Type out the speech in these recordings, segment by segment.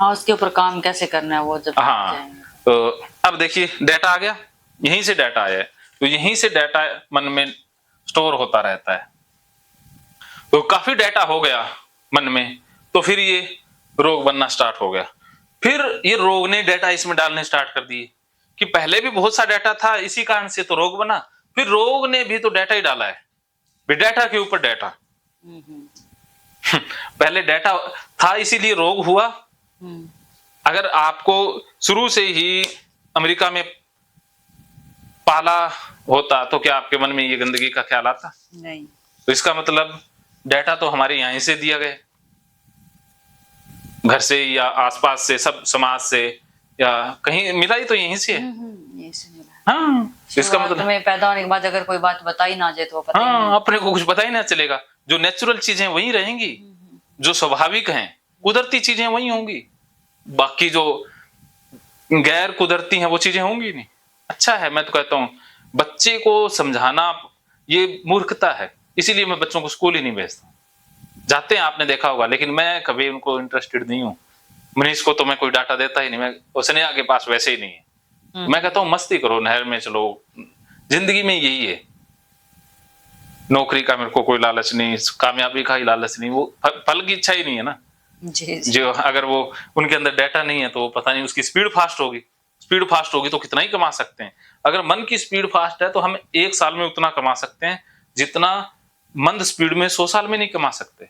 हाँ, उसके ऊपर काम कैसे करना है वो जब हाँ, जाएंगे। तो अब देखिए डाटा आ गया, यहीं से डाटा आया है, तो यहीं से डाटा मन में स्टोर होता रहता है। तो काफी डाटा हो गया मन में, तो फिर ये रोग बनना स्टार्ट हो गया। फिर ये रोग ने डाटा इसमें डालने स्टार्ट कर दिए कि पहले भी बहुत सा डाटा था, इसी कारण से तो रोग बना। फिर रोग ने भी तो डाटा ही डाला है, डाटा के ऊपर डाटा। पहले डाटा था इसीलिए रोग हुआ। अगर आपको शुरू से ही अमेरिका में पाला होता तो क्या आपके मन में ये गंदगी का ख्याल आता? नहीं। तो इसका मतलब डाटा तो हमारे यहीं से दिया गया, घर से या आसपास से, सब समाज से, या कहीं मिला ही तो यहीं से है। यहीं से मिला। हाँ, इसका मतलब में पैदा होने के बाद अगर कोई बात बताई ना जाए तो पता ही नहीं। अपने को कुछ पता ही ना चलेगा। जो नेचुरल चीजें वही रहेंगी, जो स्वाभाविक हैं, कुदरती चीजें वही होंगी, बाकी जो गैर कुदरती हैं वो चीजें होंगी नहीं। अच्छा है, मैं तो कहता हूँ बच्चे को समझाना ये मूर्खता है, इसीलिए मैं बच्चों को स्कूल ही नहीं भेजता। जाते हैं आपने देखा होगा, लेकिन मैं कभी उनको इंटरेस्टेड नहीं हूँ। मनीष को तो मैं कोई डाटा देता ही नहीं, मैं स्नेहा के पास वैसे ही नहीं है। मैं कहता हूँ मस्ती करो, नहर में चलो, जिंदगी में यही है। नौकरी का मेरे को कोई लालच नहीं, कामयाबी का ही लालच नहीं, वो फल की इच्छा ही नहीं है ना। जी। जो अगर वो उनके अंदर डाटा नहीं है तो पता नहीं उसकी स्पीड फास्ट होगी, स्पीड फास्ट होगी तो कितना ही कमा सकते हैं। अगर मन की स्पीड फास्ट है तो हम 1 साल में उतना कमा सकते हैं जितना मंद स्पीड में 100 साल में नहीं कमा सकते।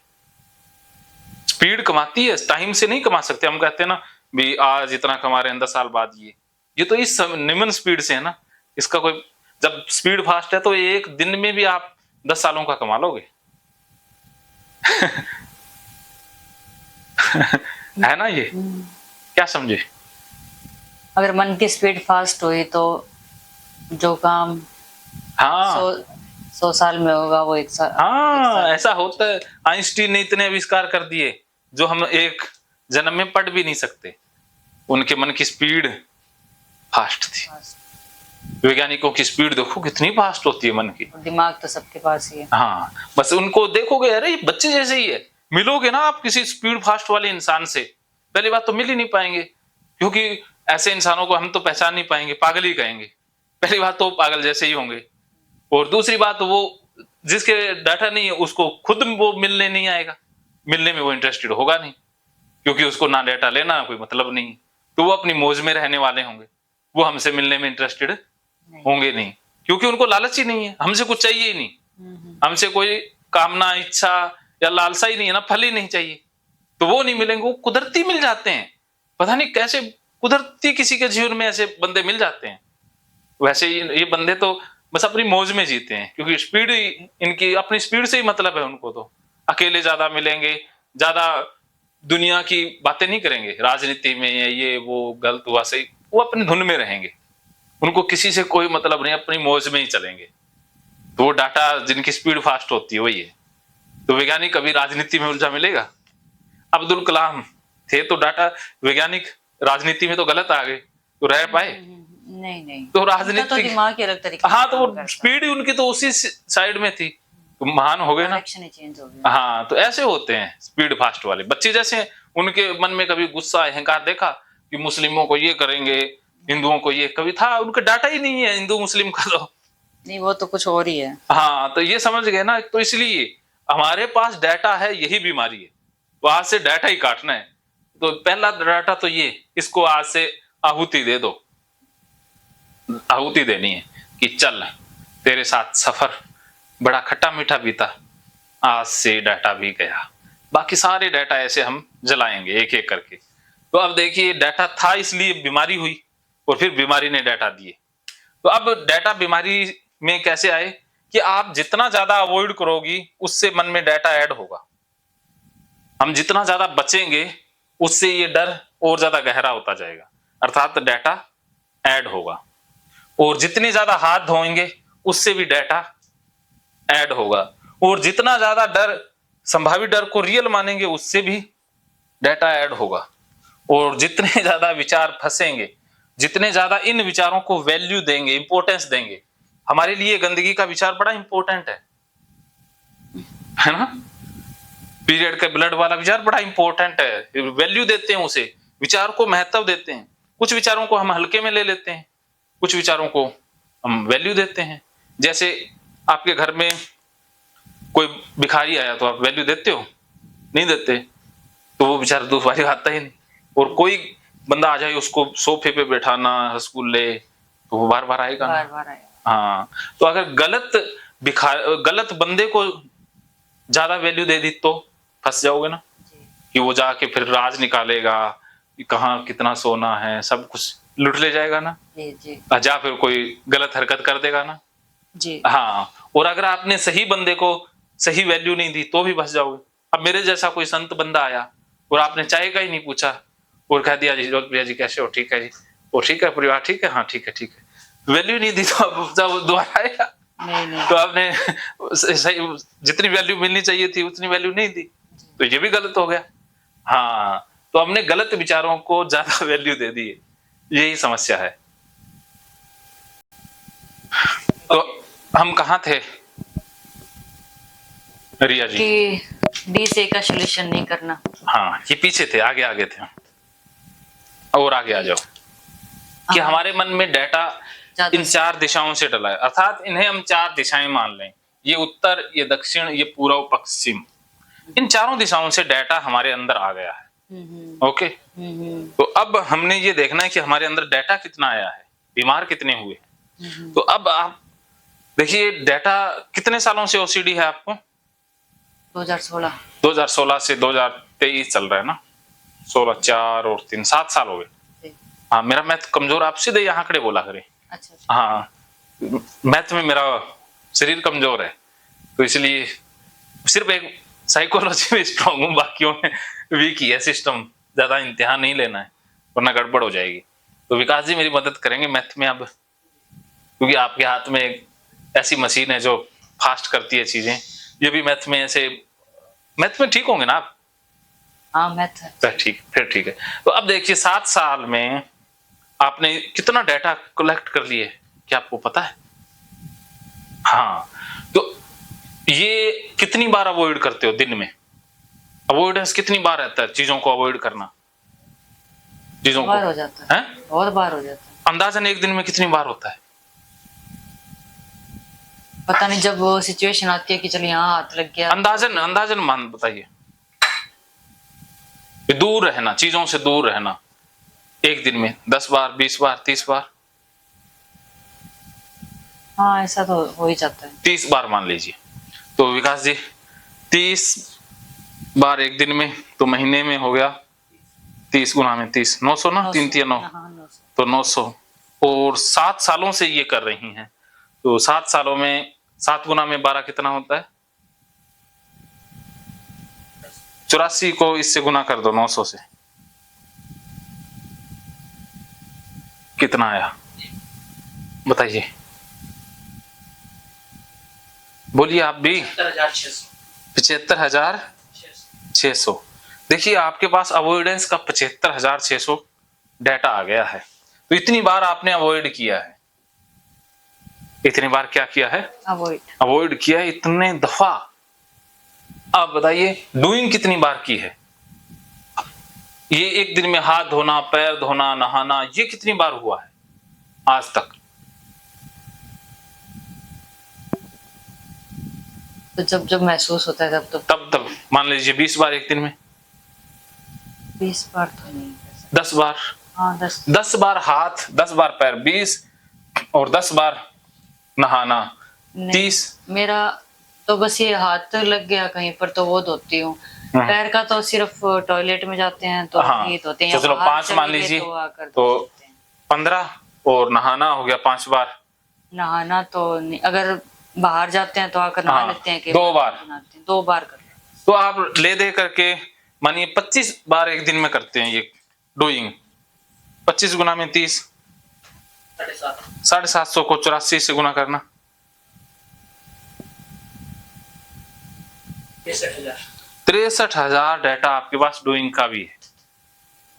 स्पीड कमाती है, टाइम से नहीं कमा सकते। हम कहते हैं ना भी आज इतना कमा रहे हैं 10 साल बाद ये तो इस निम्न स्पीड से है ना। इसका कोई, जब स्पीड फास्ट है तो एक दिन में भी आप 10 सालों का कमा लोगे। है ना ये, क्या समझे? अगर मन की स्पीड फास्ट हुई तो जो काम हाँ 100 साल में होगा वो 1 साल। हाँ, ऐसा होता है। आइंस्टीन ने इतने आविष्कार कर दिए जो हम एक जन्म में पढ़ भी नहीं सकते। उनके मन की स्पीड फास्ट थी। वैज्ञानिकों की स्पीड देखो कितनी फास्ट होती है मन की। दिमाग तो सबके पास ही है। हाँ, बस उनको देखोगे, अरे ये बच्चे जैसे ही है। मिलोगे ना आप किसी स्पीड फास्ट वाले इंसान से, पहली बात तो मिल ही नहीं पाएंगे, क्योंकि ऐसे इंसानों को हम तो पहचान नहीं पाएंगे, पागल ही कहेंगे। पहली बात तो पागल जैसे ही होंगे, और दूसरी बात वो जिसके डाटा नहीं है उसको खुद वो मिलने नहीं आएगा, मिलने में वो इंटरेस्टेड होगा नहीं, क्योंकि उसको ना डाटा लेना कोई मतलब नहीं। तो वो अपनी मौज में रहने वाले होंगे, वो हमसे मिलने में इंटरेस्टेड होंगे नहीं, क्योंकि उनको लालच ही नहीं है, हमसे कुछ चाहिए ही नहीं। हमसे कोई कामना, इच्छा या लालसा ही नहीं है ना, फल ही नहीं चाहिए, तो वो नहीं मिलेंगे। वो कुदरती मिल जाते हैं, पता नहीं कैसे कुदरती किसी के जीवन में ऐसे बंदे मिल जाते हैं। वैसे ये बंदे तो बस अपनी मौज में जीते हैं, क्योंकि स्पीड, इनकी अपनी स्पीड से ही मतलब है उनको। तो अकेले ज्यादा मिलेंगे, ज्यादा दुनिया की बातें नहीं करेंगे, राजनीति में ये वो गलत हुआ सही, वो अपनी धुन में रहेंगे, उनको किसी से कोई मतलब नहीं, अपनी मौज में ही चलेंगे। तो वो डाटा जिनकी स्पीड फास्ट होती है वही है। तो वैज्ञानिक कभी राजनीति में उलझा मिलेगा? अब्दुल कलाम थे तो डाटा, वैज्ञानिक राजनीति में तो गलत आ गए, तो रह पाए? नहीं। तो राजनीति तो दिमाग के अलग तरीके। हाँ, तो वो स्पीड ही उनकी तो उसी साइड में थी, तो महान हो गए ना। चेंज हो गया। हाँ, तो ऐसे होते हैं स्पीड फास्ट वाले बच्चे। जैसे उनके मन में कभी गुस्सा, अहंकार देखा कि मुस्लिमों को ये करेंगे, हिंदुओं को ये, कभी था? उनका डाटा ही नहीं है हिंदू मुस्लिम का तो। नहीं, वो तो कुछ और ही है। हाँ, तो ये समझ गए ना। तो इसलिए हमारे पास डाटा है, यही बीमारी है। तो आज से डाटा ही काटना है। तो पहला डाटा तो ये, इसको आज से आहुति दे दो, आहुति देनी है कि चल तेरे साथ सफर बड़ा खट्टा मीठा बीता, आज से डाटा भी गया, बाकी सारे डाटा ऐसे हम जलाएंगे एक एक करके। तो अब देखिए, डाटा था इसलिए बीमारी हुई, और फिर बीमारी ने डाटा दिए। तो अब डाटा बीमारी में कैसे आए कि आप जितना ज्यादा अवॉइड करोगी उससे मन में डाटा ऐड होगा। हम जितना ज्यादा बचेंगे उससे ये डर और ज्यादा गहरा होता जाएगा, अर्थात डाटा ऐड होगा। और जितनी ज्यादा हाथ धोएंगे उससे भी डाटा ऐड होगा। और जितना ज्यादा डर, संभावित डर को रियल मानेंगे उससे भी डाटा ऐड होगा। और जितने ज्यादा विचार फंसेंगे, जितने ज्यादा इन विचारों को वैल्यू देंगे, इंपॉर्टेंस देंगे, हमारे लिए गंदगी का विचार बड़ा इंपॉर्टेंट है ना। पीरियड का ब्लड वाला विचार बड़ा इंपॉर्टेंट है, वैल्यू देते हैं उसे विचार को महत्व देते हैं, कुछ विचारों को हम हल्के में ले लेते हैं, कुछ विचारों को हम वैल्यू देते हैं। जैसे आपके घर में कोई भिखारी आया तो आप वैल्यू देते हो? नहीं देते, तो वो बेचारा दोबारा आता ही नहीं। और कोई बंदा आ जाए उसको सोफे पे बैठाना, रसगुल्ले, तो वो बार बार आएगा ना। बार बार आएगा। हाँ, तो अगर गलत बंदे को ज्यादा वैल्यू दे दी तो फंस जाओगे ना, कि वो जाके फिर राज निकालेगा कि कहाँ कितना सोना है, सब कुछ लुट ले जाएगा ना, जी जी या फिर कोई गलत हरकत कर देगा ना। जी। हाँ, और अगर आपने सही बंदे को सही वैल्यू नहीं दी तो भी फंस जाओगे। अब मेरे जैसा कोई संत बंदा आया और आपने चाय का ही नहीं पूछा और कह दिया जी भैया जी कैसे हो, ठीक है जी, वो ठीक है, परिवार ठीक है, हाँ ठीक है ठीक है, वैल्यू नहीं दी तो अब जब दोबारा आएगा। नहीं नहीं। तो आपने सही जितनी वैल्यू मिलनी चाहिए थी उतनी वैल्यू नहीं दी, तो ये भी गलत हो गया। हाँ, तो हमने गलत विचारों को ज्यादा वैल्यू दे दी है, यही समस्या है। तो हम कहाँ थे रिया जी? कि डी से का सोल्यूशन नहीं करना। हाँ, ये पीछे थे, आगे आगे थे, और आगे आ जाओ। कि हाँ। हमारे मन में डाटा ज्यादा इन 4 दिशाओं से डला है, अर्थात इन्हें हम 4 दिशाएं मान लें, ये उत्तर, ये दक्षिण, ये पूर्व, पश्चिम, इन चारों दिशाओं से डाटा हमारे अंदर आ गया है। ओके, तो अब हमने ये देखना है कि हमारे अंदर डाटा कितना आया है, बीमार कितने हुए। तो अब आप देखिए, डाटा कितने सालों से ओसीडी है आपको? 2016। 2016 से 2023 चल रहा है ना, 16, 4 और 3, 7 साल हो गए। हाँ, मेरा मैथ कमजोर, आप सीधे यहाँ आंकड़े बोला करें। अच्छा। हाँ, मैथ में मेरा शरीर कमजोर है, तो इसलिए सिर्फ एक साइकोलॉजी में स्ट्रांग हूँ, बाकियों में वीक ही है सिस्टम, ज्यादा इम्तिहान नहीं लेना है वरना गड़बड़ हो जाएगी। तो विकास जी मेरी मदद करेंगे मैथ में अब, क्योंकि आपके हाथ में एक ऐसी मशीन है जो फास्ट करती है चीजें। ये भी मैथ में ऐसे, मैथ में ठीक होंगे ना आप? हाँ मैथ है। तो ठीक, फिर ठीक है। तो अब देखिए 7 साल में आपने कितना डाटा कलेक्ट कर लिए, क्या आपको पता है? हाँ, तो ये कितनी बार अवॉइड करते हो दिन में? अवॉइडेंस कितनी बार रहता है चीजों को अवॉइड करना? चीजों को बार हो जाता है, बहुत बार हो जाता है। अंदाजन एक दिन में कितनी बार होता है? पता नहीं, जब वो सिचुएशन आती है कि चल यहाँ हाथ लग गया। अंदाजन मान बताइए। दूर रहना, चीजों से दूर रहना, एक दिन में 10 बार, 20 बार, 30 बार? हाँ ऐसा तो हो ही जाता है। 30 बार मान लीजिए। तो विकास जी 30 बार एक दिन में, तो महीने में हो गया 30 गुना में 30, 900 ना, 3 3 9, तो 900। और 7 सालों से ये कर रही हैं, तो 7 सालों में 7 गुना में 12 कितना होता है? 84 को इससे गुना कर दो 900 से, कितना आया बताइए, बोलिए आप भी। 75,600। देखिए आपके पास अवॉइडेंस का 75,600 डाटा आ गया है। तो इतनी बार आपने अवॉइड किया है, इतनी बार क्या किया है? अवॉइड किया है, इतने दफा। आप बताइए डूइंग कितनी बार की है? ये एक दिन में हाथ धोना, पैर धोना, नहाना, ये कितनी बार हुआ है आज तक? तो जब जब महसूस होता है तब मान लीजिए 20 बार एक दिन में। 20 बार तो नहीं, 10 बार। हाँ 10 बार हाथ, 10 बार पैर, 20 और 10 बार नहाना, 30। मेरा तो बस ये हाथ लग गया कहीं पर तो वो धोती हूँ, पैर का तो सिर्फ टॉयलेट में जाते हैं तो ये धोते हैं। तो चलो 5 मान लीजिए, तो 15, और नहाना हो गया 5 बार। नहाना तो नहीं, अगर बाहर जाते हैं तो आकर नहा लेते हैं। 2 बार, 2 बार कर, तो आप ले दे करके मानिए 25 बार एक दिन में करते हैं ये डूइंग। 25 गुना में 30, 750 को 84 से गुना करना, 63,000 डाटा आपके पास डूइंग का भी है।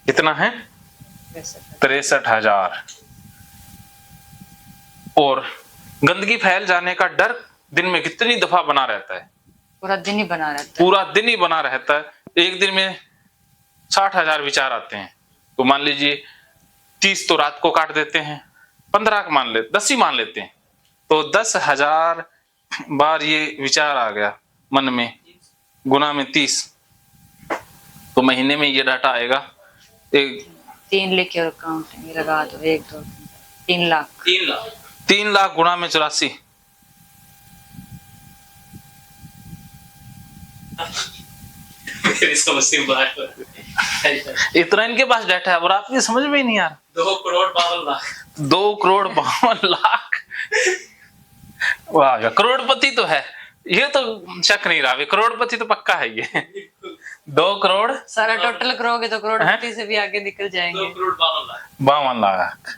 कितना है? 63,000। और गंदगी फैल जाने का डर दिन में कितनी दफा बना रहता है? पूरा दिन ही बना रहता है। पूरा दिन ही बना रहता है। एक दिन में 60,000 विचार आते हैं, तो मान लीजिए 30 तो रात को काट देते हैं, 15 का मान ले, 10 ही मान लेते हैं, तो 10,000 बार ये विचार आ गया मन में, गुना में 30, तो महीने में ये डाटा आएगा 3 लिखे और काउंट लगा दो, 1 2 3 लाख। 3 लाख गुना में 84। इतना इनके पास डाटा है और आपकी समझ में ही नहीं आ रहा। 2 करोड़ 52 लाख। वाह, करोड़पति तो है ये, तो शक नहीं रहा, करोड़पति तो पक्का है ये। 2 करोड़ सारा टोटल करोगे तो करोड़पति से भी आगे निकल जाएंगे। 2 करोड़ 52 लाख।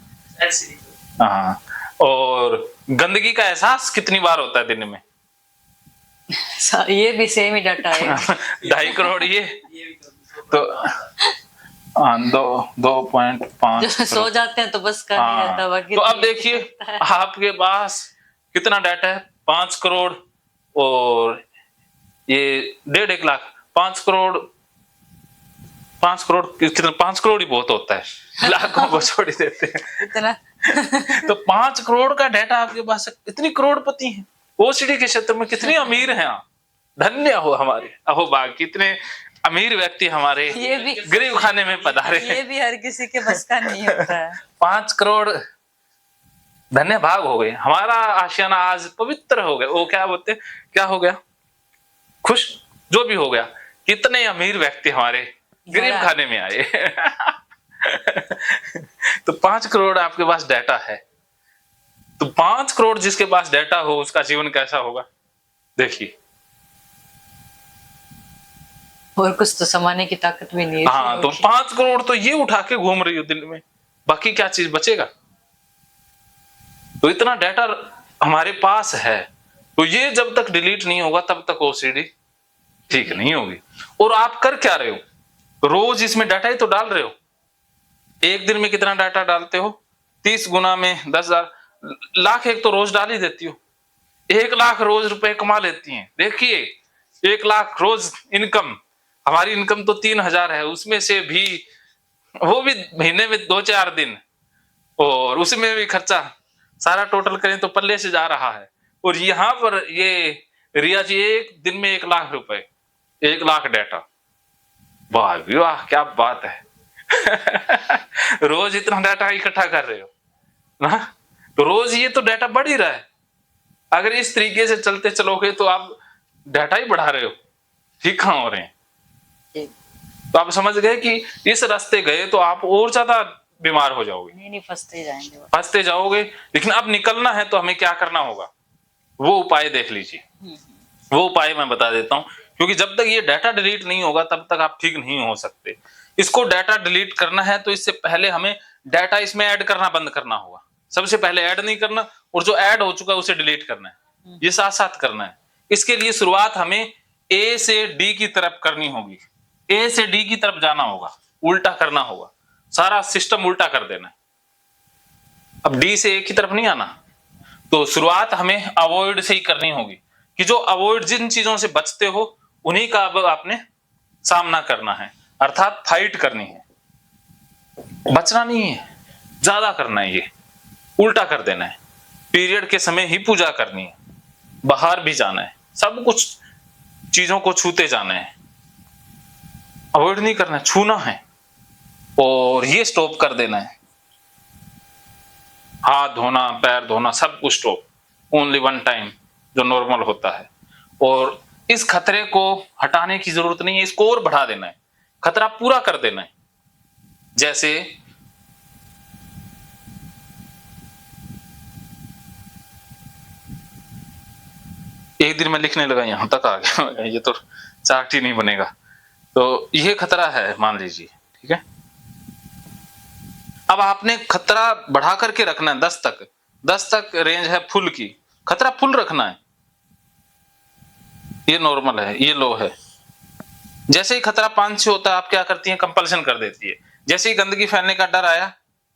हाँ, और गंदगी का एहसास कितनी बार होता है दिन में? ये भी सेम ही डाटा है। 2.5 करोड़ ये तो 2.5 सो जाते हैं तो बस कर नहीं जाता, बाकी तो अब देखिए आपके पास कितना डाटा है, 5 करोड़ और ये 1.5 लाख। 5 करोड़ कितना, 5 करोड़ ही बहुत होता है, लाखों को छोड़ ही देते हैं इतना। तो 5 करोड़ का डाटा आपके पास है। इतनी करोड़पति हैं, ओसीडी के क्षेत्र में कितने अमीर हैं आप, धन्य हो हमारे अहोभाग, कितने अमीर व्यक्ति हमारे ये भी गरीब खाने में पधारे। ये भी हर किसी के बस का नहीं होता है। 5 करोड़ धन्य भाग हो गए, हमारा आशियाना आज पवित्र हो गया। वो क्या बोलते, क्या हो गया, खुश जो भी हो गया। कितने अमीर व्यक्ति हमारे गरीब खाने में आए। तो 5 करोड़ आपके पास डाटा है, तो 5 करोड़ जिसके पास डाटा हो उसका जीवन कैसा होगा देखिए। और कुछ तो समाने की ताकत भी नहीं है। हाँ, तो 5 करोड़ तो ये उठा के घूम रही हो दिल में, बाकी क्या चीज बचेगा? तो इतना डाटा हमारे पास है, तो ये जब तक डिलीट नहीं होगा तब तक ओसीडी ठीक नहीं होगी। और आप कर क्या रहे हो, रोज इसमें डाटा ही तो डाल रहे हो। एक दिन में कितना डाटा डालते हो? 30 गुना में 10,000, लाख एक तो रोज डाल ही देती हो। 1 लाख रोज रुपए कमा लेती हैं। देखिए 1 लाख रोज इनकम, हमारी इनकम तो 3,000 है, उसमें से भी वो भी महीने में 2-4 दिन, और उसमें भी खर्चा सारा टोटल करें तो पल्ले से जा रहा है। और यहाँ पर ये रिया जी एक दिन में 1 लाख रुपए, 1 लाख डाटा, वाह वाह क्या बात है। रोज इतना डाटा इकट्ठा कर रहे हो ना, तो रोज ये तो डाटा बढ़ ही रहा है। अगर इस तरीके से चलते चलोगे तो आप डाटा ही बढ़ा रहे हो, ठीक कहाँ हो रहे हैं। तो आप समझ गए कि इस रास्ते गए तो आप और ज्यादा बीमार हो जाओगे। नहीं फंसते जाएंगे, फंसते जाओगे। लेकिन अब निकलना है तो हमें क्या करना होगा, वो उपाय देख लीजिए। वो उपाय मैं बता देता हूं, क्योंकि जब तक ये डाटा डिलीट नहीं होगा तब तक आप ठीक नहीं हो सकते। इसको डाटा डिलीट करना है तो इससे पहले हमें डाटा इसमें ऐड करना बंद करना होगा। सबसे पहले ऐड नहीं करना, और जो ऐड हो चुका है उसे डिलीट करना है, ये साथ साथ करना है। इसके लिए शुरुआत हमें ए से डी की तरफ करनी होगी। ए से डी की तरफ जाना होगा, उल्टा करना होगा, सारा सिस्टम उल्टा कर देना है। अब डी से ए की तरफ नहीं आना, तो शुरुआत हमें अवॉइड से ही करनी होगी, कि जो अवॉइड, जिन चीजों से बचते हो उन्हीं का अब आपने सामना करना है, अर्थात फाइट करनी है। बचना नहीं है, ज्यादा करना है, ये उल्टा कर देना है। पीरियड के समय ही पूजा करनी है, बाहर भी जाना है, सब कुछ चीजों को छूते जाना है, अवॉइड नहीं करना है, छूना है, और ये स्टॉप कर देना है। हाथ धोना, पैर धोना, सब कुछ स्टॉप, ओनली 1 टाइम जो नॉर्मल होता है। और इस खतरे को हटाने की जरूरत नहीं है, इसको और बढ़ा देना है, खतरा पूरा कर देना है। जैसे एक दिन मैं लिखने लगा, यहां तक आ गया, ये तो चार्ट ही नहीं बनेगा। तो ये खतरा है मान लीजिए, ठीक है। अब आपने खतरा बढ़ा करके रखना है 10 तक रेंज है फुल की, खतरा फुल रखना है। ये नॉर्मल है, ये लो है। जैसे ही खतरा 5 से होता है, आप क्या करती है, कंपल्सन कर देती है। जैसे ही गंदगी फैलने का डर आया,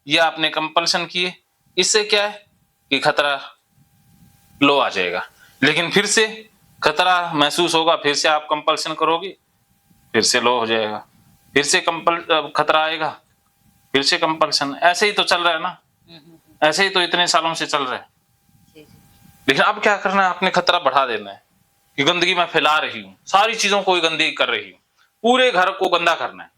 ये आपने कंपल्सन किए, इससे क्या है कि खतरा लो आ जाएगा। लेकिन फिर से खतरा महसूस होगा, फिर से आप कंपल्सन करोगे, फिर से लो हो जाएगा, फिर से खतरा आएगा, फिर से कंपल्सन। ऐसे ही तो चल रहा है ना, ऐसे ही तो इतने सालों से चल रहा है। जी जी। लेकिन अब क्या करना है, आपने खतरा बढ़ा देना है कि गंदगी मैं फैला रही हूँ, सारी चीजों को गंदी कर रही हूँ, पूरे घर को गंदा करना है।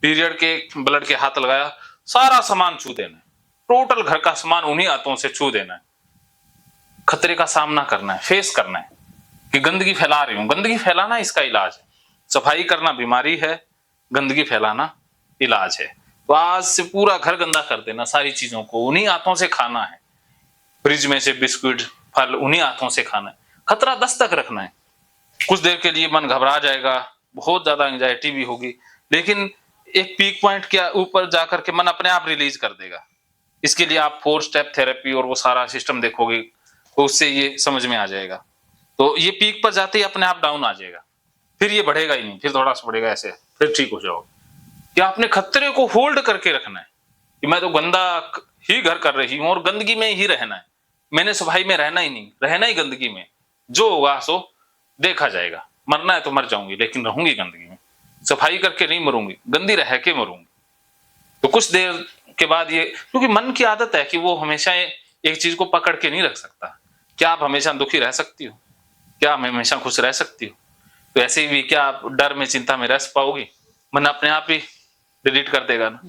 पीरियड के ब्लड के हाथ लगाया, सारा सामान छू देना है, टोटल घर का सामान उन्हीं हाथों से छू देना है। खतरे का सामना करना है, फेस करना है कि गंदगी फैला रही हूँ। गंदगी फैलाना इसका इलाज है, सफाई करना बीमारी है, गंदगी फैलाना इलाज है। तो आज से पूरा घर गंदा कर देना, सारी चीजों को उन्हीं हाथों से खाना है, फ्रिज में से बिस्कुट फल उन्हीं हाथों से खाना है। खतरा 10 तक रखना है। कुछ देर के लिए मन घबरा जाएगा, बहुत ज्यादा एंजाइटी भी होगी, लेकिन एक पीक पॉइंट के ऊपर जाकर के मन अपने आप रिलीज कर देगा। इसके लिए आप 4 स्टेप थेरेपी और वो सारा सिस्टम देखोगे तो उससे ये समझ में आ जाएगा। तो ये पीक पर जाते ही अपने आप डाउन आ जाएगा, फिर ये बढ़ेगा ही नहीं, फिर थोड़ा सा बढ़ेगा, ऐसे फिर ठीक हो जाओगे। कि आपने खतरे को होल्ड करके रखना है कि मैं तो गंदा ही घर कर रही हूं और गंदगी में ही रहना है, मैंने सफाई में रहना ही नहीं, रहना ही गंदगी में, जो होगा सो देखा जाएगा। मरना है तो मर जाऊंगी, लेकिन रहूंगी गंदगी में, सफाई करके नहीं मरूंगी, गंदी रह के मरूंगी। तो कुछ देर के बाद ये, क्योंकि मन की आदत है कि वो हमेशा एक चीज को पकड़ के नहीं रख सकता। क्या आप हमेशा दुखी रह सकती हो? क्या आप हमेशा खुश रह सकती हो? तो ऐसे ही क्या आप डर में चिंता में रह पाओगी? मन अपने आप ही डिलीट कर देगा ना।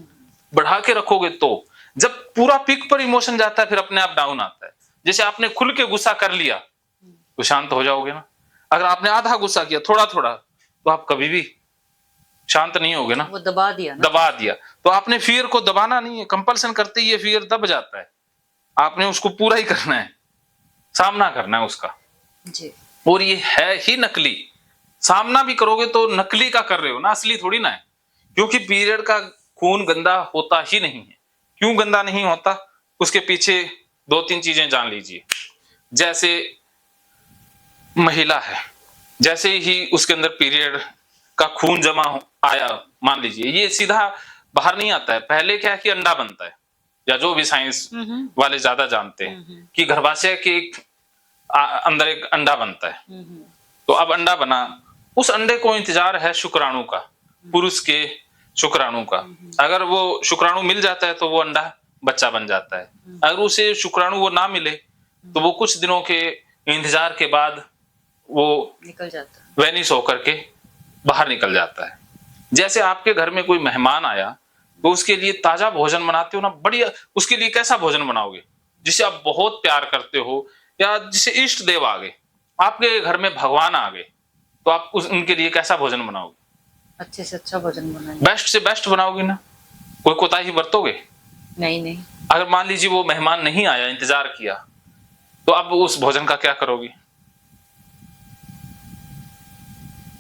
बढ़ा के रखोगे तो जब पूरा पीक पर इमोशन जाता है फिर अपने आप डाउन आता है। जैसे आपने खुल के गुस्सा कर लिया तो शांत हो जाओगे ना। अगर आपने आधा गुस्सा किया, थोड़ा थोड़ा, तो आप कभी भी शांत नहीं होगे ना। वो दबा दिया ना, दबा दिया। तो आपने फियर को दबाना नहीं है, कंपल्सन करते ही ये फियर दब जाता है। आपने उसको पूरा ही करना है, सामना करना है उसका। जी। और ये है ही नकली। सामना भी करोगे तो नकली का कर रहे हो ना, असली थोड़ी ना है। क्योंकि पीरियड का खून गंदा होता ही नहीं है। क्यों गंदा नहीं होता, उसके पीछे 2-3 चीजें जान लीजिए। जैसे महिला है, जैसे ही उसके अंदर पीरियड का खून जमा आया, मान लीजिए ये सीधा बाहर नहीं आता है। पहले क्या है कि अंडा बनता है, या जो भी साइंस वाले ज्यादा जानते हैं कि गर्भाशय के अंदर एक अंडा बनता है। तो अब अंडा बना, उस अंडे को इंतजार है शुक्राणु का, पुरुष के शुक्राणु का। अगर वो शुक्राणु मिल जाता है तो वो अंडा बच्चा बन जाता है। अगर उसे शुक्राणु वो ना मिले तो वो कुछ दिनों के इंतजार के बाद वो निकल जाता है, वेनिश होकर के बाहर निकल जाता है। जैसे आपके घर में कोई मेहमान आया तो उसके लिए ताजा भोजन बनाते हो ना, बढ़िया। उसके लिए कैसा भोजन बनाओगे? जिसे आप बहुत प्यार करते हो, या जिसे इष्ट देव आ गए, आपके घर में भगवान आ गए, तो आप उनके लिए कैसा भोजन बनाओगे? अच्छे से अच्छा भोजन बनाएंगे, बेस्ट से बेस्ट बनाओगे ना। कोई कोताही बरतोगे? नहीं नहीं। अगर मान लीजिए वो मेहमान नहीं आया, इंतजार किया, तो अब उस भोजन का क्या करोगे?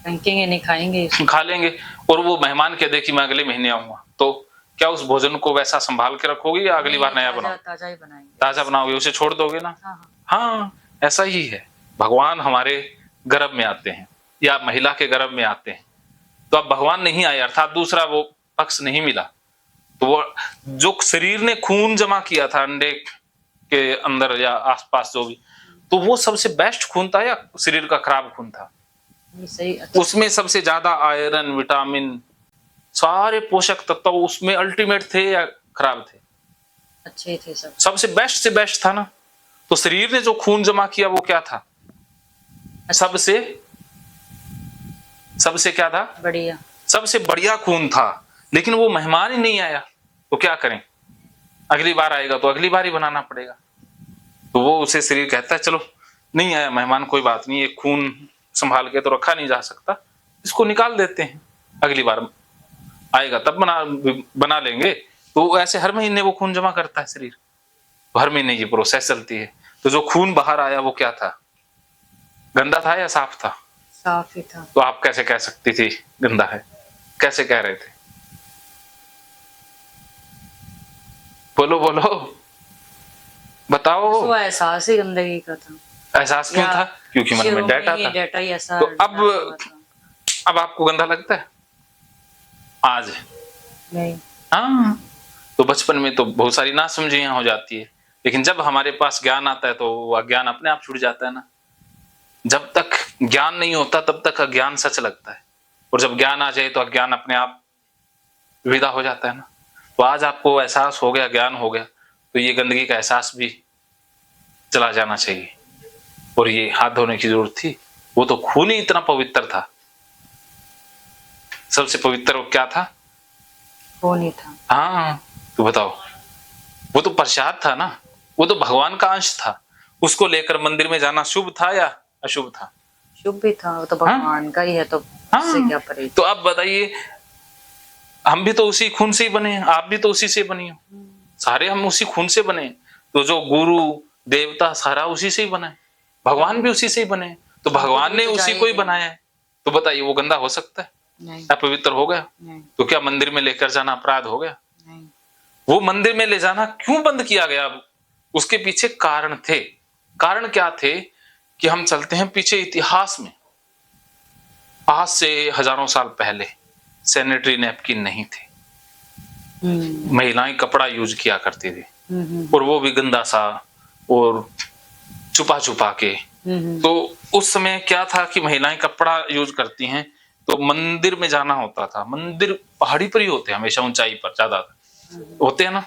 फेंकेंगे नहीं, खाएंगे, खा लेंगे। और वो मेहमान कह दे कि मैं अगले महीने आऊंगा, तो क्या उस भोजन को वैसा संभाल के रखोगे या अगली बार नया बनाओगे? ताजा ही बनाएंगे, ताजा बनाओगे, उसे छोड़ दोगे ना। हाँ। हाँ, ऐसा ही है। भगवान हमारे गर्भ में आते हैं या महिला के गर्भ में आते हैं, तो अब भगवान नहीं आए, अर्थात दूसरा वो पक्ष नहीं मिला, तो वो जो शरीर ने खून जमा किया था अंडे के अंदर या आसपास जो भी, तो वो सबसे बेस्ट खून था या शरीर का खराब खून था? सही, अच्छा। उसमें सबसे ज्यादा आयरन, विटामिन, सारे पोषक तत्व उसमें अल्टीमेट थे या खराब थे? अच्छे थे सब, सबसे बेस्ट से बेस्ट था ना। तो शरीर ने जो खून जमा किया वो क्या था? सबसे क्या था? बढ़िया, सबसे बढ़िया खून था। लेकिन वो मेहमान ही नहीं आया, तो क्या करें? अगली बार आएगा तो अगली बार ही बनाना पड़ेगा। तो वो उसे शरीर कहता है चलो नहीं आया मेहमान, कोई बात नहीं, ये खून संभाल के तो रखा नहीं जा सकता, इसको निकाल देते हैं, अगली बार आएगा तब बना लेंगे। तो ऐसे हर महीने वो खून जमा करता है शरीर, तो हर महीने ये प्रोसेस चलती है। तो जो खून बाहर आया वो क्या था? गंदा था या साफ था? साफ ही था। तो आप कैसे कह सकती थी गंदा है? कैसे कह रहे थे? बोलो बोलो, बताओ। तो एहसास ही गंदगी का था। एहसास क्यों था? क्योंकि मन में डाटा था। डाटा ही ऐसा। तो अब आपको गंदा लगता है आज? नहीं। हाँ, तो बचपन में तो बहुत सारी नासमझियां हो जाती है, लेकिन जब हमारे पास ज्ञान आता है तो वो अज्ञान अपने आप छूट जाता है ना। जब तक ज्ञान नहीं होता तब तक अज्ञान सच लगता है, और जब ज्ञान आ जाए तो अज्ञान अपने आप विदा हो जाता है ना। तो आज आपको एहसास हो गया, ज्ञान हो गया, तो ये गंदगी का एहसास भी चला जाना चाहिए। और ये हाथ धोने की जरूरत थी, वो तो खून ही इतना पवित्र था। सबसे पवित्र वो क्या था? खून ही था। हाँ, तो बताओ, वो तो प्रसाद था ना, वो तो भगवान का अंश था। उसको लेकर मंदिर में जाना शुभ था या अशुभ था? शुभ भी था, वो तो भगवान का ही है, तो उससे क्या परहेज। तो अब बताइए, हम भी तो उसी खून से ही बने हैं, आप भी तो उसी से बनी हो, सारे हम उसी खून से बने हैं। तो जो गुरु देवता सारा उसी से ही बना है, भगवान भी उसी से ही बने हैं, तो भगवान ने उसी को ही बनाया है। तो बताइए, वो गंदा हो सकता है? नहीं। अपवित्र हो गया? नहीं। तो क्या मंदिर में लेकर जाना अपराध हो गया? नहीं। वो मंदिर में ले जाना क्यों बंद किया गया? उसके पीछे कारण थे। कारण क्या थे? कि हम चलते हैं पीछे इतिहास में। आज से हजारों साल पहले सैनिटरी नैपकिन नहीं थे, महिलाएं कपड़ा यूज किया करती थी, और वो भी गंदा सा और छुपा छुपा के। तो उस समय क्या था कि महिलाएं कपड़ा यूज करती हैं, तो मंदिर में जाना होता था। मंदिर पहाड़ी पर ही होते हैं, हमेशा ऊंचाई पर ज्यादा होते हैं ना।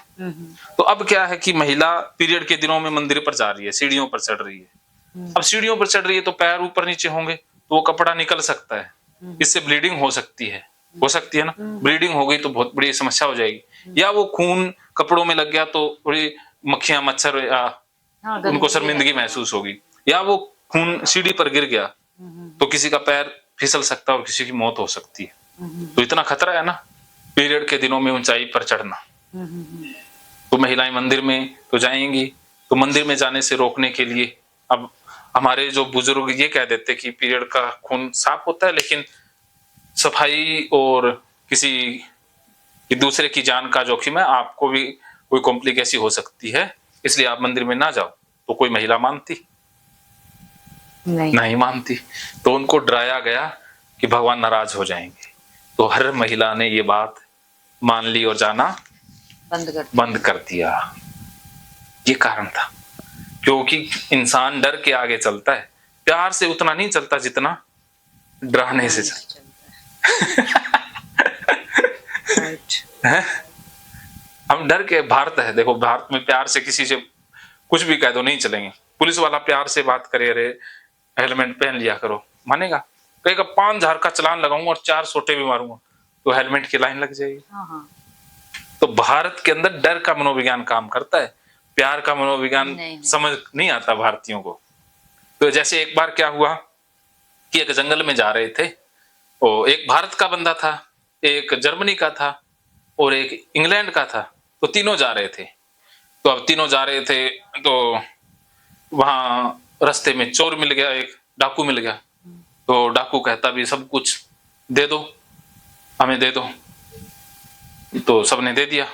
तो अब क्या है कि महिला पीरियड के दिनों में मंदिर पर जा रही है, सीढ़ियों पर चढ़ रही है। अब सीढ़ियों पर चढ़ रही है तो पैर ऊपर नीचे होंगे, तो वो कपड़ा निकल सकता है, इससे ब्लीडिंग हो सकती है, ना। ब्लीडिंग हो गई तो बहुत बड़ी समस्या हो जाएगी। या वो खून कपड़ों में लग गया तो बड़ी मक्खियां, मच्छर, उनको शर्मिंदगी महसूस होगी। या वो खून सीढ़ी पर गिर गया तो किसी का पैर फिसल सकता है और किसी की मौत हो सकती है। तो इतना खतरा है ना पीरियड के दिनों में ऊंचाई पर चढ़ना। तो महिलाएं मंदिर में तो जाएंगी, तो मंदिर में जाने से रोकने के लिए अब हमारे जो बुजुर्ग ये कह देते कि पीरियड का खून साफ होता है, लेकिन सफाई और किसी कि दूसरे की जान का जोखिम है, आपको भी कोई कॉम्प्लिकेशन हो सकती है, इसलिए आप मंदिर में ना जाओ। तो कोई महिला मानती? नहीं मानती। तो उनको डराया गया कि भगवान नाराज हो जाएंगे। तो हर महिला ने ये बात मान ली और जाना बंद कर दिया। ये कारण था, क्योंकि इंसान डर के आगे चलता है, प्यार से उतना नहीं चलता जितना डराने से चलता है। हम डर के, भारत है देखो, भारत में प्यार से किसी से कुछ भी कह दो नहीं चलेंगे। पुलिस वाला प्यार से बात करे, अरे हेलमेट पहन लिया करो, मानेगा? कहेगा 5,000 का चालान लगाऊंगा और 4 सोटे भी मारूंगा, तो हेलमेट की लाइन लग जाएगी। तो भारत के अंदर डर का मनोविज्ञान काम करता है, प्यार का मनोविज्ञान समझ नहीं आता भारतीयों को। तो जैसे एक बार क्या हुआ कि एक जंगल में जा रहे थे, वो एक भारत का बंदा था, एक जर्मनी का था और एक इंग्लैंड का था। तो तीनों जा रहे थे। तो अब तीनों जा रहे थे तो वहां रास्ते में चोर मिल गया, एक डाकू मिल गया। तो डाकू कहता भी सब कुछ दे दो, हमें दे दो। तो सबने दे दिया।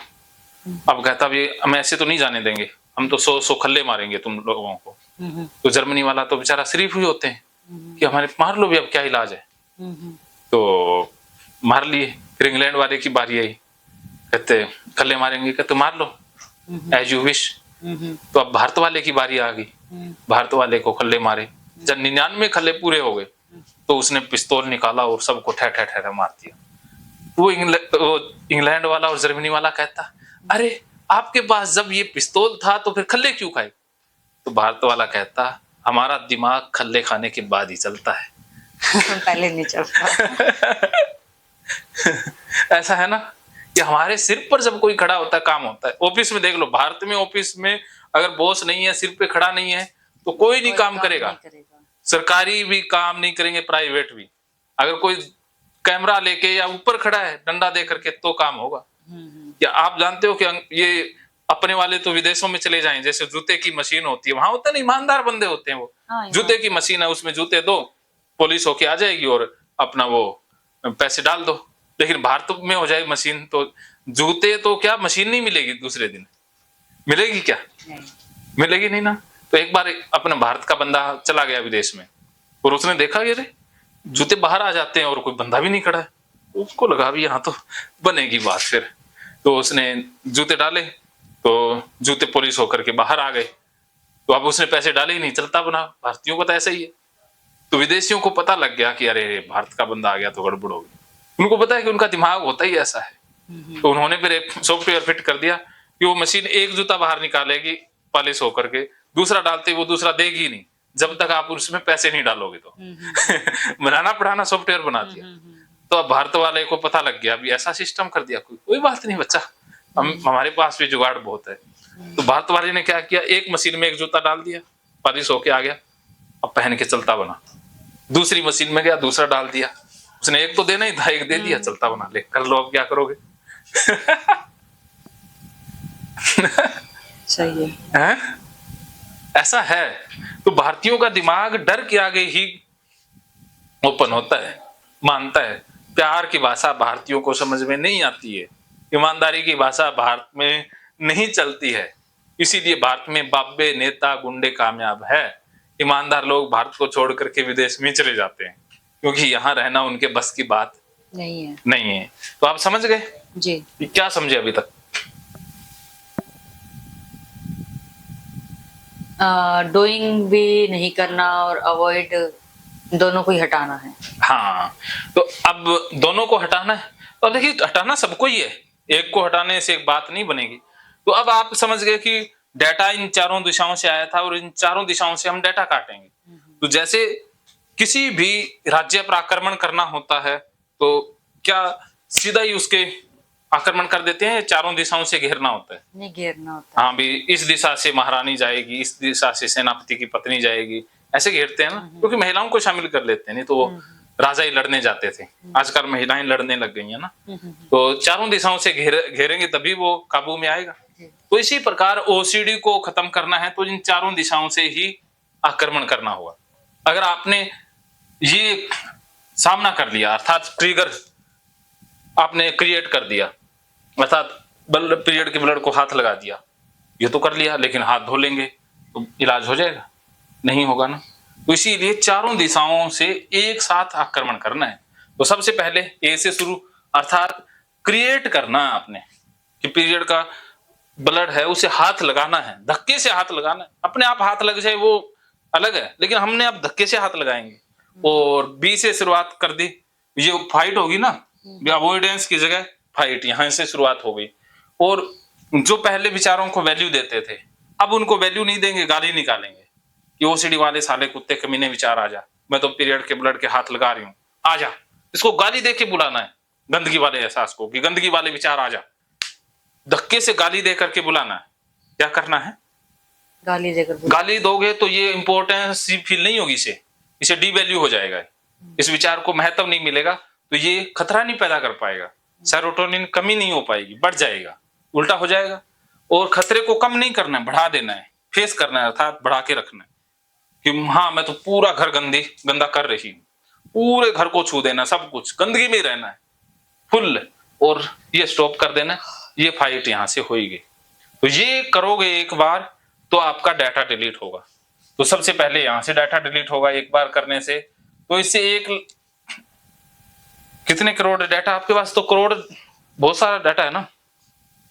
अब कहता भी हम ऐसे तो नहीं जाने देंगे, हम तो 100 खल्ले मारेंगे तुम लोगों को। तो जर्मनी वाला तो बेचारा शरीफ ही होते हैं कि हमारे मार लो भी, अब क्या इलाज है। तो मार लिए। फिर इंग्लैंड वाले की बारी आई, कहते खल्ले मारेंगे, कहते मार लो एज यू विश। तो अब भारत वाले की बारी आ गई, भारत वाले को खल्ले मारे। जब 99 खल्ले पूरे हो गए तो उसने पिस्तौल निकाला और सबको ठह ठह ठह मार दिया। वो इंग्लैंड वाला और जर्मनी वाला कहता, अरे आपके पास जब ये पिस्तौल था तो फिर खल्ले क्यों खाए? तो भारत वाला कहता, हमारा दिमाग खल्ले खाने के बाद ही चलता है। पहले नहीं चलता। ऐसा है ना कि हमारे सिर पर जब कोई खड़ा होता है काम होता है। ऑफिस में देख लो, भारत में ऑफिस में अगर बॉस नहीं है, सिर पे खड़ा नहीं है तो कोई नहीं काम करेगा। सरकारी भी काम नहीं करेंगे, प्राइवेट भी। अगर कोई कैमरा लेके या ऊपर खड़ा है डंडा दे करके तो काम होगा। या आप जानते हो कि ये अपने वाले तो विदेशों में चले जाएं, जैसे जूते की मशीन होती है, वहां होता नहीं, ईमानदार बंदे होते हैं वो। जूते की मशीन है, उसमें जूते दो, पुलिस होके आ जाएगी और अपना वो पैसे डाल दो। लेकिन भारत में हो जाए मशीन तो जूते तो क्या मशीन नहीं मिलेगी, दूसरे दिन मिलेगी क्या? मिलेगी नहीं ना। तो एक बार अपने भारत का बंदा चला गया विदेश में और उसने देखा कि अरे जूते बाहर आ जाते हैं और कोई बंदा भी नहीं खड़ा है। उसको लगा भी यहाँ तो बनेगी बात। फिर तो उसने जूते डाले तो जूते पुलिस होकर के बाहर आ गए। तो अब उसने पैसे डाले ही नहीं, चलता बना। भारतीयों को तो ऐसा ही है। तो विदेशियों को पता लग गया कि अरे भारत का बंदा आ गया तो गड़बड़ होगी। उनको पता है कि उनका दिमाग होता ही ऐसा है, तो उन्होंने फिर एक सॉफ्टवेयर फिट कर दिया कि वो मशीन एक जूता बाहर निकालेगी पॉलिश होकर के, दूसरा डालते वो दूसरा देगी नहीं जब तक आप उसमें पैसे नहीं डालोगे। तो बनाना पढ़ाना सॉफ्टवेयर बना दिया। तो अब भारत वाले को पता लग गया, अभी ऐसा सिस्टम कर दिया, कोई बात नहीं बच्चा, हमारे पास भी जुगाड़ बहुत है। तो भारत वाले ने क्या किया, एक मशीन में एक जूता डाल दिया, पॉलिश होके आ गया, अब पहन के चलता बना। दूसरी मशीन में गया, दूसरा डाल दिया, उसने एक तो देना ही था, एक दे दिया, चलता बना, ले कर लो, अब क्या करोगे। सही है। ऐसा है। तो भारतीयों का दिमाग डर के आगे ही ओपन होता है, मानता है। प्यार की भाषा भारतीयों को समझ में नहीं आती है, ईमानदारी की भाषा भारत में नहीं चलती है। इसीलिए भारत में बाबे नेता गुंडे कामयाब है। ईमानदार लोग भारत को छोड़ करके विदेश में चले जाते हैं, क्योंकि यहाँ रहना उनके बस की बात नहीं है। तो आप समझ गए जी। क्या समझे अभी तक? डूइंग भी नहीं करना और अवॉइड, दोनों को ही हटाना है। हाँ, तो अब दोनों को हटाना है। तो देखिए, हटाना सबको ही है, एक को हटाने से एक बात नहीं बनेगी। तो अब आप समझ गए कि डेटा इन चारों दिशाओं से आया था और इन चारों दिशाओं से हम डेटा काटेंगे। तो जैसे किसी भी राज्य पर आक्रमण करना होता है तो क्या सीधा ही उसके आक्रमण कर देते हैं, चारों दिशाओं से घेरना होता है? नहीं, घेरना होता है। हाँ भी, इस दिशा से महारानी जाएगी, इस दिशा से सेनापति की पत्नी जाएगी, ऐसे घेरते हैं ना, क्योंकि महिलाओं को शामिल कर लेते हैं, नहीं तो वो राजा ही लड़ने जाते थे। आजकल महिलाएं लड़ने लग गई है ना। तो चारों दिशाओं से घेरेंगे तभी वो काबू में आएगा। तो इसी प्रकार ओसीडी को खत्म करना है तो इन चारों दिशाओं से ही आक्रमण करना होगा। अगर आपने ये सामना कर लिया, अर्थात ट्रिगर आपने क्रिएट कर दिया, अर्थात पीरियड के ब्लड को हाथ लगा दिया, ये तो कर लिया, लेकिन हाथ धो लेंगे तो इलाज हो जाएगा? नहीं होगा ना। तो इसीलिए चारों दिशाओं से एक साथ आक्रमण करना है। तो सबसे पहले ए से शुरू, अर्थात क्रिएट करना आपने कि पीरियड का ब्लड है उसे हाथ लगाना है, धक्के से हाथ लगाना है। अपने आप हाथ लग जाए वो अलग है, लेकिन हमने अब धक्के से हाथ लगाएंगे। और बी से शुरुआत कर दी, ये फाइट होगी ना, अवॉइडेंस की जगह फाइट, यहां से शुरुआत हो गई। और जो पहले विचारों को वैल्यू देते थे अब उनको वैल्यू नहीं देंगे, गाली निकालेंगे कि ओसीडी वाले साले कुत्ते कमीने विचार, आ जा, मैं तो पीरियड के ब्लड के हाथ लगा रही हूं, आ जा। इसको गाली दे के बुलाना है, गंदगी वाले एहसास को, कि गंदगी वाले विचार आ जा, धक्के से गाली दे करके बुलाना है। क्या करना है? गाली देकर। गाली दोगे तो ये इंपॉर्टेंस फील नहीं होगी, इसे डी वैल्यू हो जाएगा, इस विचार को महत्व नहीं मिलेगा, तो ये खतरा नहीं पैदा कर पाएगा, सेरोटोनिन कमी नहीं हो पाएगी, बढ़ जाएगा, उल्टा हो जाएगा। और खतरे को कम नहीं करना है, बढ़ा देना है, फेस करना है, अर्थात बढ़ा के रखना है कि हाँ मैं तो पूरा घर गंदा कर रही हूँ, पूरे घर को छू देना, सब कुछ गंदगी में रहना है फुल, और ये स्टॉप कर देना, ये फाइट यहां से होगी। तो ये करोगे एक बार तो आपका डाटा डिलीट होगा। तो सबसे पहले यहां से डाटा डिलीट होगा एक बार करने से। तो इससे एक कितने करोड़ डाटा आपके पास? तो करोड़ बहुत सारा डाटा है ना।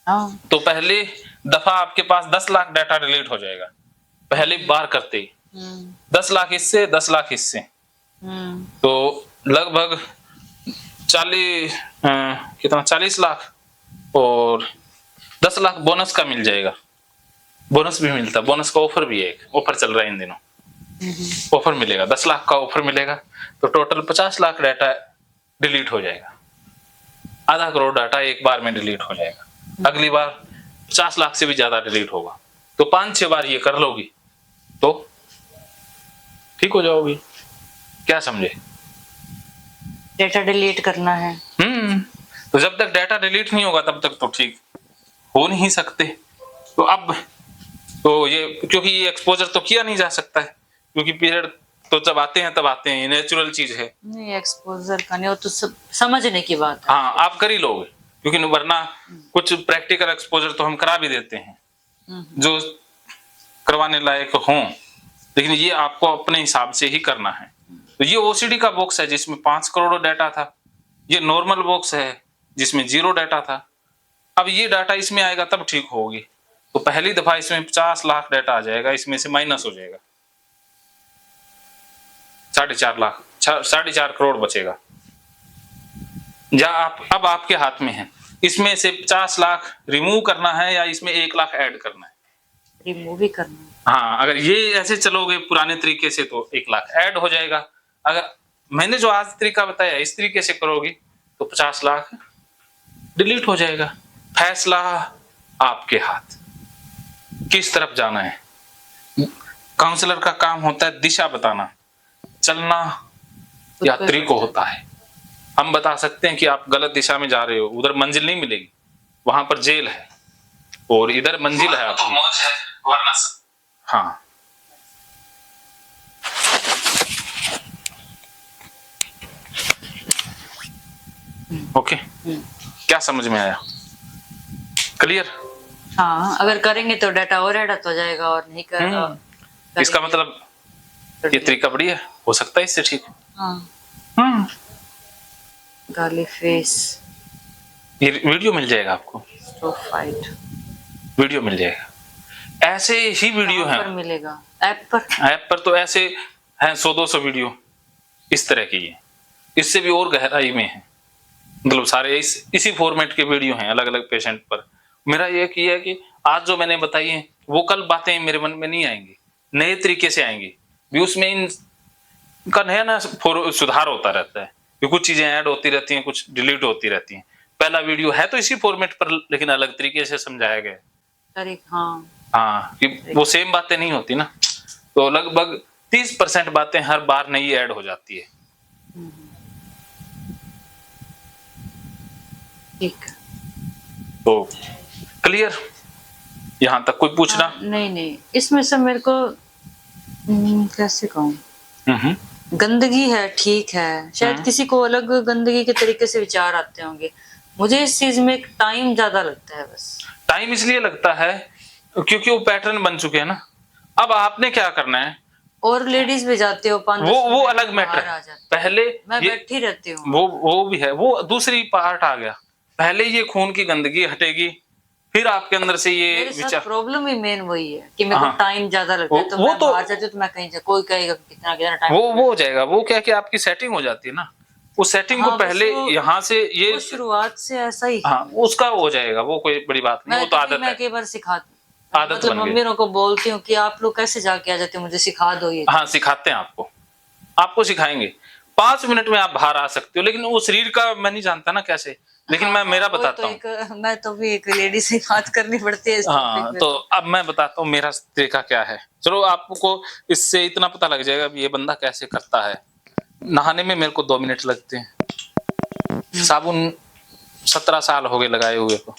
हाँ। तो पहले दफा आपके पास 10 लाख डाटा डिलीट हो जाएगा पहले बार करते ही। 10 लाख इससे, 10 लाख इससे, तो लगभग 40 लाख और 10 लाख बोनस का मिल जाएगा। बोनस भी मिलता, बोनस का ऑफर भी है, एक ऑफर चल रहा है इन दिनों, ऑफर मिलेगा, 10 लाख का ऑफर मिलेगा। तो टोटल 50 लाख डाटा डिलीट हो जाएगा, आधा करोड़ डाटा एक बार में डिलीट हो जाएगा। अगली बार 50 लाख से भी ज्यादा डिलीट होगा। तो 5-6 बार ये कर लोगी तो ठीक हो जाओगी। क्या समझे? डेटा डिलीट करना है। तो जब तक डाटा डिलीट नहीं होगा तब तक तो ठीक हो नहीं सकते। तो अब तो ये, क्योंकि ये एक्सपोजर तो किया नहीं जा सकता है, क्योंकि पीरियड तो जब आते हैं तब आते हैं, ये नेचुरल चीज है। नहीं, एक्सपोजर का नहीं, वो तो समझने की बात है। हाँ, आप कर ही लोगे, क्योंकि वरना कुछ प्रैक्टिकल एक्सपोजर तो हम करा भी देते हैं जो करवाने लायक हों, लेकिन ये आपको अपने हिसाब से ही करना है। तो ये ओसीडी का बॉक्स है जिसमें 5 करोड़ डाटा था, ये नॉर्मल बॉक्स है जिसमें 0 डाटा था। अब ये डाटा इसमें आएगा तब ठीक होगी। तो पहली दफा इसमें 50 लाख डाटा आ जाएगा, इसमें से माइनस हो जाएगा, 4.5 लाख, 4.5 करोड़ बचेगा। या आप अब आपके हाथ में है इसमें से 50 लाख रिमूव करना है या इसमें 1 लाख ऐड करना है। रिमूव भी करना है। हाँ, अगर ये ऐसे चलोगे पुराने तरीके से तो 1 लाख ऐड हो जाएगा। अगर मैंने जो आज तरीका बताया इस तरीके से करोगी तो 50 लाख डिलीट हो जाएगा। फैसला आपके हाथ, किस तरफ जाना है। काउंसलर का काम होता है दिशा बताना, चलना यात्री को होता है। हम बता सकते हैं कि आप गलत दिशा में जा रहे हो, उधर मंजिल नहीं मिलेगी, वहां पर जेल है और इधर मंजिल है आपकी। मौज है वरना हाँ। ओके, क्या समझ में आया? क्लियर? हाँ, अगर करेंगे तो डाटा और एड हो जाएगा और नहीं करेगा इसका मतलब ये तरीका बढ़िया है, हो सकता है इससे ठीक। हाँ। गाली फेस, ये वीडियो मिल जाएगा आपको, प्रोफाइल वीडियो मिल जाएगा। ऐसे ही वीडियो हैं, मिलेगा ऐप पर तो ऐसे हैं 100-200 वीडियो इस तरह की है, इससे भी और गहराई में है। मतलब सारे इसी फॉर्मेट के वीडियो हैं अलग अलग पेशेंट पर। मेरा ये किया है कि आज जो मैंने बताई है वो कल बातें मेरे मन में नहीं आएंगी, नए तरीके से आएंगी भी। उसमें इनका नया सुधार होता रहता है, कुछ चीजें ऐड होती रहती हैं, कुछ डिलीट होती रहती हैं। पहला वीडियो है तो इसी फॉर्मेट पर लेकिन अलग तरीके से समझाया गया है। हाँ, कि वो सेम बातें नहीं होती ना, तो लगभग 30% बातें हर बार नई ऐड हो जाती है। ठीक, तो क्लियर? यहाँ तक कोई पूछना? नहीं, इसमें से मेरे को कैसे कहूँ, गंदगी है, ठीक है, शायद किसी को अलग गंदगी के तरीके से विचार आते होंगे। मुझे इस चीज में टाइम ज्यादा लगता है। बस टाइम इसलिए लगता है क्योंकि वो पैटर्न बन चुके हैं ना। अब आपने क्या करना है, और लेडीज भी जाते हो, वो अलग मैटर है। पहले मैं बैठी रहती हूँ, वो भी है, वो दूसरी पार्ट आ गया। पहले ये खून की गंदगी हटेगी, फिर आपके अंदर से ये विचार। प्रॉब्लम ही मेन वही है कि मेरे को टाइम ज्यादा लगता है। तो मैं बाहर जाती हूँ तो मैं कहीं कोई कहेगा कितना टाइम, वो हो जाएगा। वो क्या कि आपकी सेटिंग हो जाती है ना, उस सेटिंग को पहले यहाँ से ये शुरुआत से ऐसा ही। हाँ, उसका हो जाएगा, वो कोई बड़ी बात नहीं, वो तो आदत है। मैं कई बार सिखाती, आदत मतलब मम्मियों को बोलती हूँ कि आप लोग कैसे जाके आ जाते हैं, मुझे सिखा दो ये। हाँ, सिखाते हैं आपको सिखाएंगे। 5 मिनट में आप बाहर आ सकते हो, लेकिन वो शरीर का मैं नहीं जानता ना कैसे, लेकिन मैं मेरा बताता हूँ। मैं तो भी एक लेडी से बात करनी पड़ती है। हाँ, तो अब मैं बताता हूँ मेरा तरीका क्या है। चलो, आपको इससे इतना पता लग जाएगा ये बंदा कैसे करता है। नहाने में मेरे को 2 मिनट लगते हैं। साबुन 17 साल हो गए लगाए हुए को।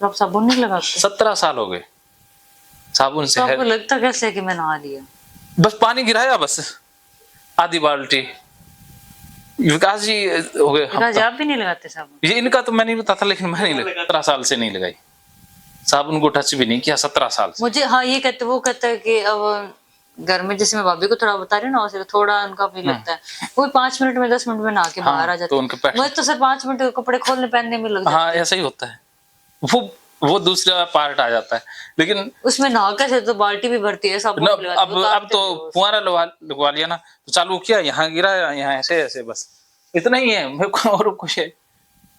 आप साबुन नहीं लगाते? 17 साल हो गए साबुन से। आपको लगता कैसे कि मैं नहा लिया? बस पानी गिराया, बस आधी बाल्टी। विकास जी हो गए। विकास आप भी नहीं लगाते साबुन? ये इनका तो मैं नहीं बताता, लेकिन मैं नहीं लगा, 17 साल से नहीं लगाई साबुन को, टच भी नहीं किया 17 साल से। मुझे हाँ ये कहते, वो कहता है कि अब घर में जैसे मैं भाभी को थोड़ा बता रही हूँ ना, उसे थोड़ा उनका भी लगता है। वो 5 मिनट में 10 मिनट में नहा के बाहर आ जाते हैं। मुझे तो सिर्फ 5 मिनट कपड़े खोलने पहनने में लग जाता है। हाँ, ऐसा ही होता है। वो दूसरा पार्ट आ जाता है, लेकिन उसमें नहा के तो बाल्टी भी भरती है साबुन। अब तो फुहारा लगवा लिया ना, तो चालू किया, यहाँ गिरा, यहाँ ऐसे ऐसे, बस इतना ही है। मेरे को और कुछ है,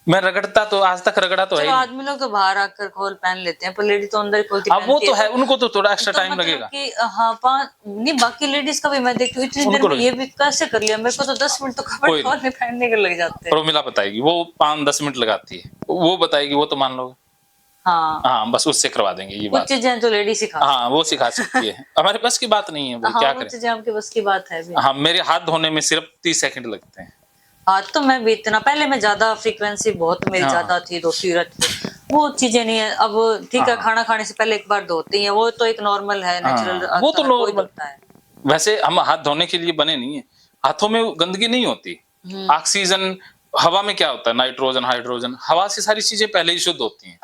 मैं रगड़ता तो आज तक रगड़ा तो है। आदमी लोग तो बाहर आकर खोल पहन लेते हैं, पर लेडी तो अंदर खोलती है। वो तो है, उनको तो थोड़ा एक्स्ट्रा टाइम लगेगा। हाँ, नहीं, बाकी लेडीज का भी मैं देखती हूँ, इतनी देर में ये भी कैसे कर लिया। मेरे को तो 10 मिनट तो कपड़े खोलने पहनने के लग जाते हैं। प्रोमिला बताएगी, वो 5-10 मिनट लगाती है, वो बताएगी, वो तो मान लोगे। हाँ, बस उससे करवा देंगे ये बात। कुछ चीजें तो लेडी सिखा, हाँ, वो सिखा सकती है। हमारे बस की बात नहीं है, वो क्या करें। चीजें आपके बस की बात है। हाँ, मेरे हाथ धोने में सिर्फ 30 सेकंड लगते हैं। हाथ तो मैं भी इतना, पहले मैं ज्यादा फ्रीक्वेंसी बहुत मेरी ज्यादा थी, धोती रहती, वो चीजें नहीं है अब। ठीक है, खाना खाने से पहले एक बार धोती है, वो तो एक नॉर्मल है, नेचुरल, वो तो नॉर्मल है। वैसे हम हाथ धोने के लिए बने नहीं है, हाथों में गंदगी नहीं होती। ऑक्सीजन हवा में क्या होता है, नाइट्रोजन, हाइड्रोजन, हवा से सारी चीजें पहले ही शुद्ध होती हैं।